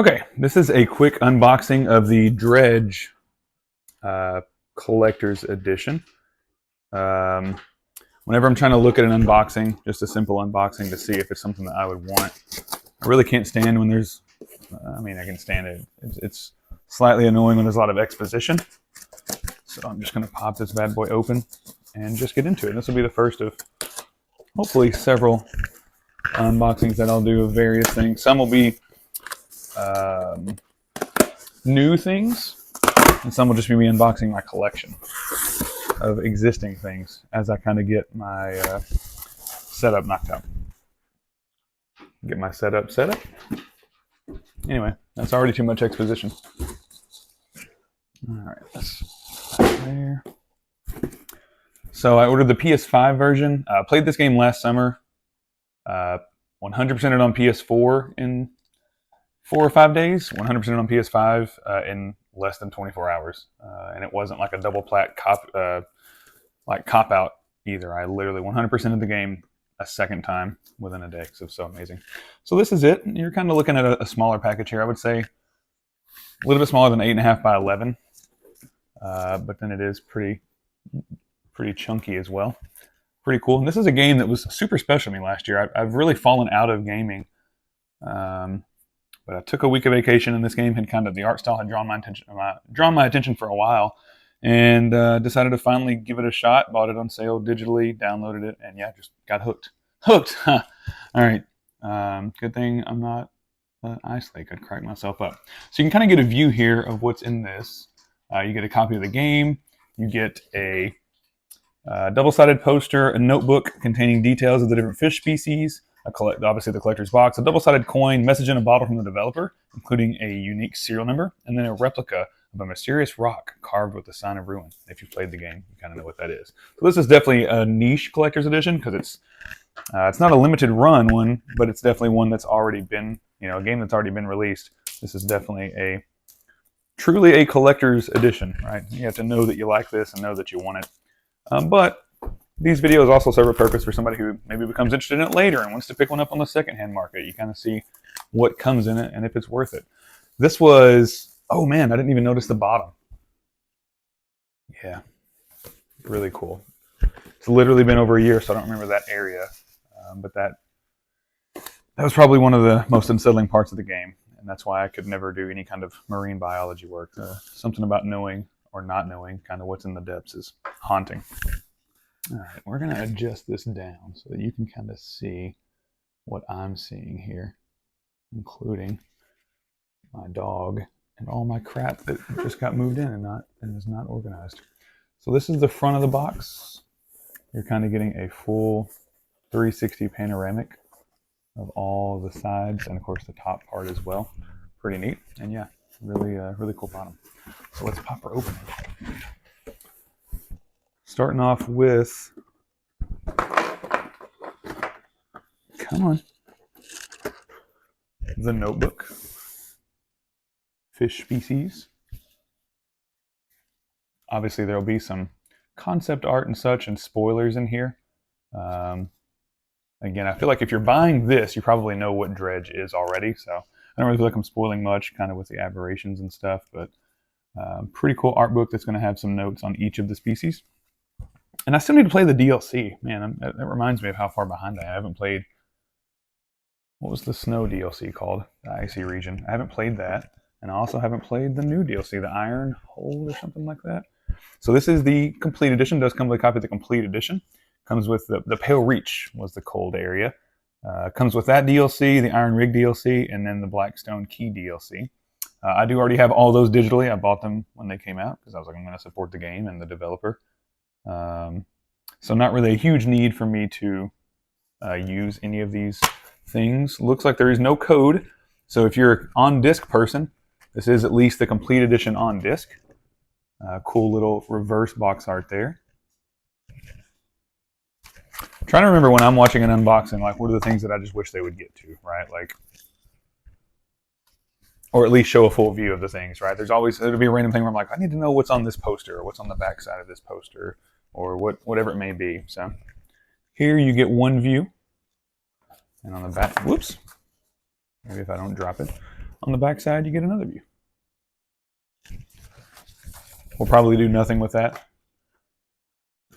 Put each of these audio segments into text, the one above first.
Okay, this is a quick unboxing of the Dredge Collector's Edition. Um, Whenever I'm trying to look at an unboxing, just a simple unboxing to see if it's something that I would want, I really can't stand when there's, I can stand it. It's slightly annoying when there's a lot of exposition. So I'm just going to pop this bad boy open and just get into it. This will be the first of hopefully several unboxings that I'll do of various things. Some will be new things, and some will just be me unboxing my collection of existing things as I kind of get my setup knocked out. Get my setup set up. Anyway, that's already too much exposition. All right, that's there. So I ordered the PS5 version. Played this game last summer. 100% it on PS4 in 4 or 5 days. 100% on PS5 in less than 24 hours. And it wasn't like a double plat cop out either. I literally 100% of the game a second time within a day. So amazing. So this is it. You're kind of looking at a smaller package here. I would say a little bit smaller than 8.5 by 11. But then it is pretty chunky as well. Pretty cool. And this is a game that was super special to me last year. I've really fallen out of gaming. But I took a week of vacation, and this game had the art style had drawn my attention for a while, and decided to finally give it a shot. Bought it on sale digitally, downloaded it, and yeah, just got hooked. Hooked. All right. Good thing I'm not ice lake. I'd crack myself up. So you can kind of get a view here of what's in this. You get a copy of the game. You get a double-sided poster, a notebook containing details of the different fish species, obviously the collector's box, a double-sided coin, message in a bottle from the developer, including a unique serial number, and then a replica of a mysterious rock carved with the sign of ruin. If you've played the game, you kind of know what that is. So this is definitely a niche collector's edition because it's not a limited run one, but it's definitely one that's already been, a game that's already been released. This is definitely truly a collector's edition, right? You have to know that you like this and know that you want it. But these videos also serve a purpose for somebody who maybe becomes interested in it later and wants to pick one up on the secondhand market. You kind of see what comes in it and if it's worth it. This was, oh man, I didn't even notice the bottom. Yeah, really cool. It's literally been over a year, so I don't remember that area. But that was probably one of the most unsettling parts of the game. And that's why I could never do any kind of marine biology work. Something about knowing or not knowing kind of what's in the depths is haunting. All right, we're going to adjust this down so that you can kind of see what I'm seeing here, including my dog and all my crap that just got moved in and is not organized. So this is the front of the box. You're kind of getting a full 360 panoramic of all the sides and of course the top part as well. Pretty neat, and yeah, really cool bottom. So let's pop her open. Starting off with, come on, the notebook, fish species. Obviously there'll be some concept art and such and spoilers in here. Again, I feel like if you're buying this, you probably know what Dredge is already, so I don't really feel like I'm spoiling much kind of with the aberrations and stuff, but pretty cool art book that's going to have some notes on each of the species. And I still need to play the DLC. Man, that reminds me of how far behind I am. I haven't played, what was the snow DLC called? The Icy Region. I haven't played that. And I also haven't played the new DLC, the Iron Hold or something like that. So this is the complete edition. It does come with a copy of the complete edition. Comes with the Pale Reach was the cold area. Comes with that DLC, the Iron Rig DLC, and then the Blackstone Key DLC. I do already have all those digitally. I bought them when they came out because I was like, I'm going to support the game and the developer. So not really a huge need for me to use any of these things. Looks like there is no code. So if you're an on-disc person, this is at least the complete edition on disc. Cool little reverse box art there. I'm trying to remember when I'm watching an unboxing, like what are the things that I just wish they would get to, right? Like, or at least show a full view of the things, right? There'll be a random thing where I'm like, I need to know what's on this poster or what's on the back side of this poster or whatever it may be. So here you get one view. And on the back, whoops, maybe if I don't drop it. on the back side, you get another view. We'll probably do nothing with that.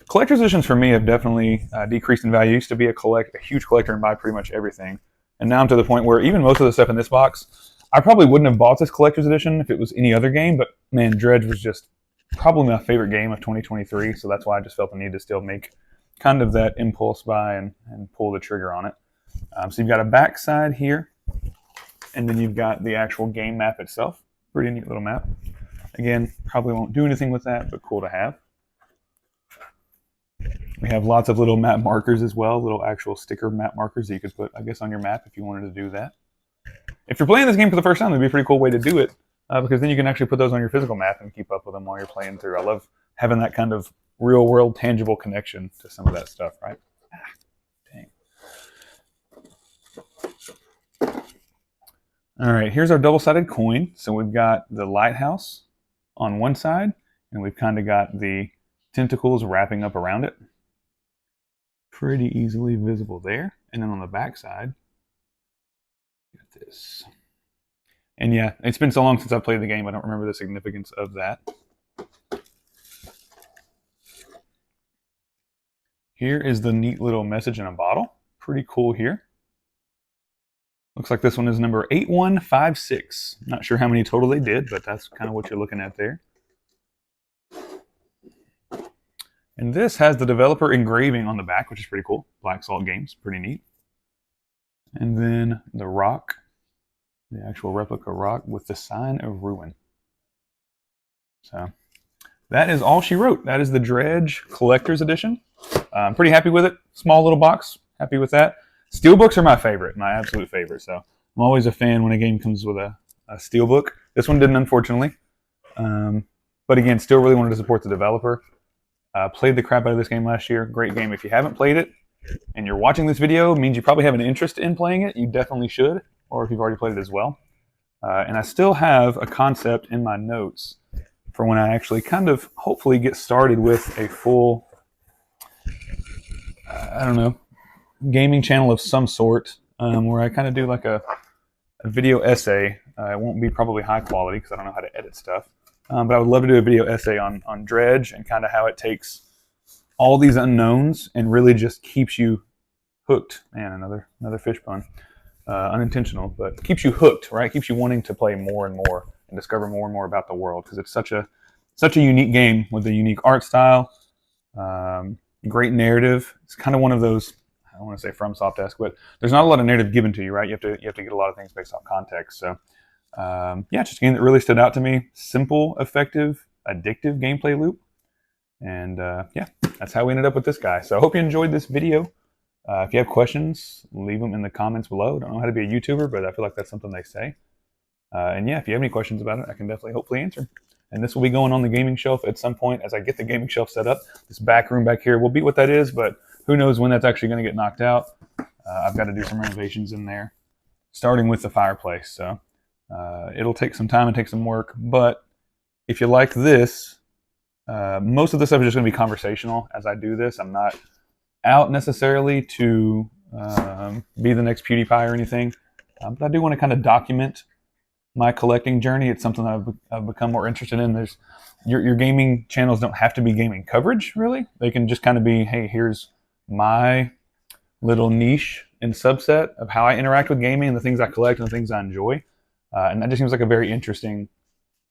Collector's editions for me have definitely decreased in value. I used to be a huge collector and buy pretty much everything. And now I'm to the point where even most of the stuff in this box, I probably wouldn't have bought this collector's edition if it was any other game, but man, Dredge was just probably my favorite game of 2023, so that's why I just felt the need to still make kind of that impulse buy and pull the trigger on it. So you've got a back side here, and then you've got the actual game map itself. Pretty neat little map. Again, probably won't do anything with that, but cool to have. We have lots of little map markers as well, little actual sticker map markers that you could put, I guess, on your map if you wanted to do that. If you're playing this game for the first time, it'd be a pretty cool way to do it, because then you can actually put those on your physical map and keep up with them while you're playing through. I love having that kind of real-world, tangible connection to some of that stuff, right? Dang. All right, here's our double-sided coin. So we've got the lighthouse on one side, and we've kind of got the tentacles wrapping up around it. Pretty easily visible there. And then on the back side, got this. And yeah, it's been so long since I've played the game, I don't remember the significance of that. Here is the neat little message in a bottle. Pretty cool here. Looks like this one is number 8156. Not sure how many total they did, but that's kind of what you're looking at there. And this has the developer engraving on the back, which is pretty cool. Black Salt Games, pretty neat. And then the rock, the actual replica rock with the sign of ruin. So that is all she wrote. That is the Dredge Collector's Edition. I'm pretty happy with it. Small little box, happy with that. Steelbooks are my favorite, my absolute favorite. So I'm always a fan when a game comes with a steelbook. This one didn't, unfortunately. But again, still really wanted to support the developer. Played the crap out of this game last year. Great game. If you haven't played it and you're watching this video, it means you probably have an interest in playing it. You definitely should, or if you've already played it as well. And I still have a concept in my notes for when I actually kind of hopefully get started with a full, I don't know, gaming channel of some sort, where I kind of do like a video essay. It won't be probably high quality because I don't know how to edit stuff. But I would love to do a video essay on Dredge and kind of how it takes all these unknowns and really just keeps you hooked. Man, another fish pun. Unintentional, but keeps you hooked, right? Keeps you wanting to play more and more and discover more and more about the world, because it's such a unique game with a unique art style, great narrative. It's kind of one of those, I don't want to say FromSoft-esque, but there's not a lot of narrative given to you, right? You have to get a lot of things based off context. So yeah, just a game that really stood out to me. Simple, effective, addictive gameplay loop. And yeah, that's how we ended up with this guy. So I hope you enjoyed this video. If you have questions, leave them in the comments below. Don't know how to be a YouTuber, but I feel like that's something they say. And yeah, if you have any questions about it, I can definitely hopefully answer. And this will be going on the gaming shelf at some point as I get the gaming shelf set up. This back room back here will be what that is, but who knows when that's actually going to get knocked out. I've got to do some renovations in there, starting with the fireplace. So it'll take some time and take some work. But if you like this, most of this stuff is just going to be conversational as I do this. I'm not out necessarily to be the next PewDiePie or anything. But I do want to kind of document my collecting journey. It's something that I've become more interested in. There's your gaming channels don't have to be gaming coverage, really. They can just kind of be, hey, here's my little niche and subset of how I interact with gaming and the things I collect and the things I enjoy. And that just seems like a very interesting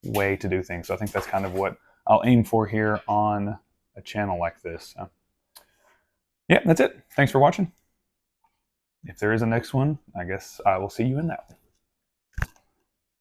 way to do things. So I think that's kind of what I'll aim for here on a channel like this. So, yeah, that's it. Thanks for watching. If there is a next one, I guess I will see you in that one.